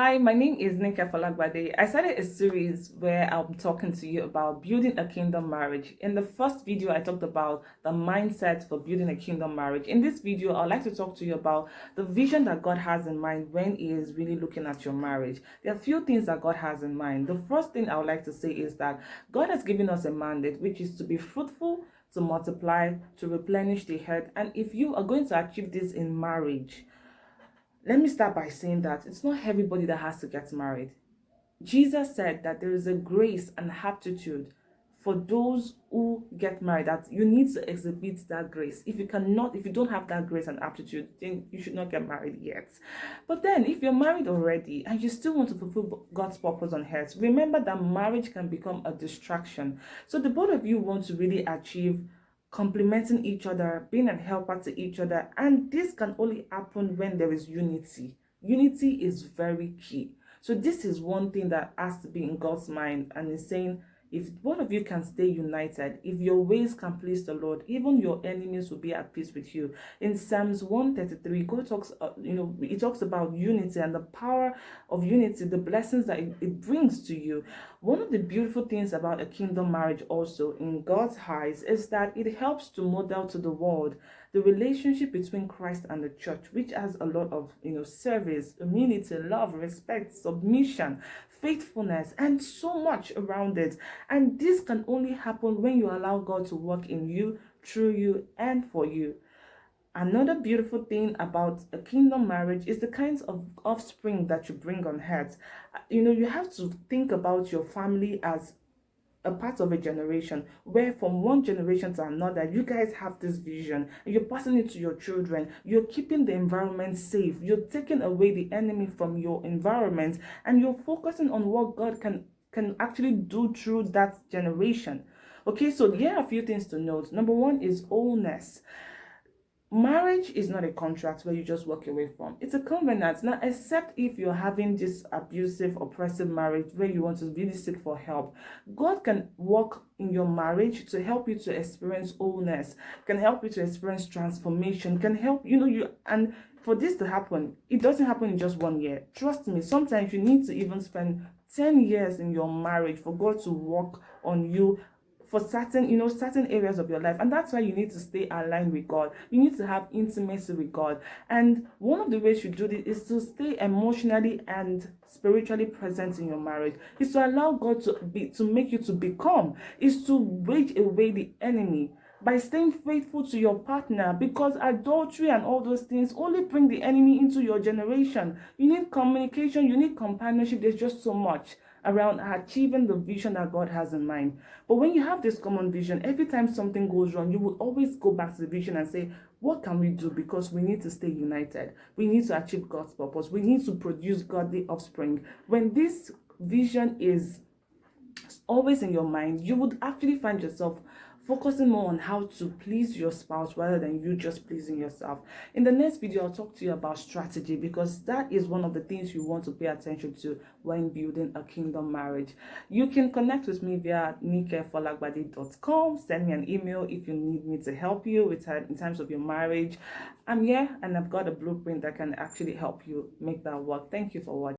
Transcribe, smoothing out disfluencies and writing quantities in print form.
Hi, my name is Folagbade. I started a series where I'm talking to you about building a kingdom marriage. In the first video, I talked about the mindset for building a kingdom marriage. In this video, I'd like to talk to you about the vision that God has in mind when He is really looking at your marriage. There are a few things that God has in mind. The first thing I would like to say is that God has given us a mandate, which is to be fruitful, to multiply, to replenish the earth. And if you are going to achieve this in marriage, let me start by saying that it's not everybody that has to get married. Jesus said that there is a grace and aptitude for those who get married, that you need to exhibit that grace. If you don't have that grace and aptitude, then you should not get married yet. But then if you're married already and you still want to fulfill God's purpose on earth, remember that marriage can become a distraction. So the both of you want to really achieve complementing each other, being a helper to each other, and this can only happen when there is unity. Unity is very key. So this is one thing that has to be in God's mind, and is saying, if one of you can stay united, if your ways can please the Lord, even your enemies will be at peace with you. In Psalms 133, God talks, it talks about unity and the power of unity, the blessings that it brings to you. One of the beautiful things about a kingdom marriage also in God's eyes is that it helps to model to the world the relationship between Christ and the church, which has a lot of service, humility, love, respect, submission, faithfulness, and so much around it. And this can only happen when you allow God to work in you, through you, and for you. Another beautiful thing about a kingdom marriage is the kinds of offspring that you bring on earth. You have to think about your family as a part of a generation, where from one generation to another you guys have this vision, you're passing it to your children, you're keeping the environment safe, you're taking away the enemy from your environment, and you're focusing on what God can actually do through that generation. Okay, so here are a few things to note. Number one is wholeness. Marriage is not a contract where you just walk away from. It's a covenant. Now, except if you're having this abusive, oppressive marriage where you want to really seek for help, God can work in your marriage to help you to experience wholeness, can help you to experience transformation, can help and for this to happen, it doesn't happen in just 1 year. Trust me, sometimes you need to even spend 10 years in your marriage for God to work on you for certain areas of your life. And that's why you need to stay aligned with God. You need to have intimacy with God. And one of the ways you do this is to stay emotionally and spiritually present in your marriage, is to allow God to make you to become, is to wage away the enemy by staying faithful to your partner, because adultery and all those things only bring the enemy into your generation. You need communication, you need companionship. There's just so much around achieving the vision that God has in mind. But when you have this common vision, every time something goes wrong, you will always go back to the vision and say, what can we do? Because we need to stay united. We need to achieve God's purpose. We need to produce godly offspring. When this vision is always in your mind, you would actually find yourself focusing more on how to please your spouse rather than you just pleasing yourself. In the next video, I'll talk to you about strategy, because that is one of the things you want to pay attention to when building a kingdom marriage. You can connect with me via nikefolagbade.com. Send me an email if you need me to help you with in terms of your marriage. I'm here and I've got a blueprint that can actually help you make that work. Thank you for watching.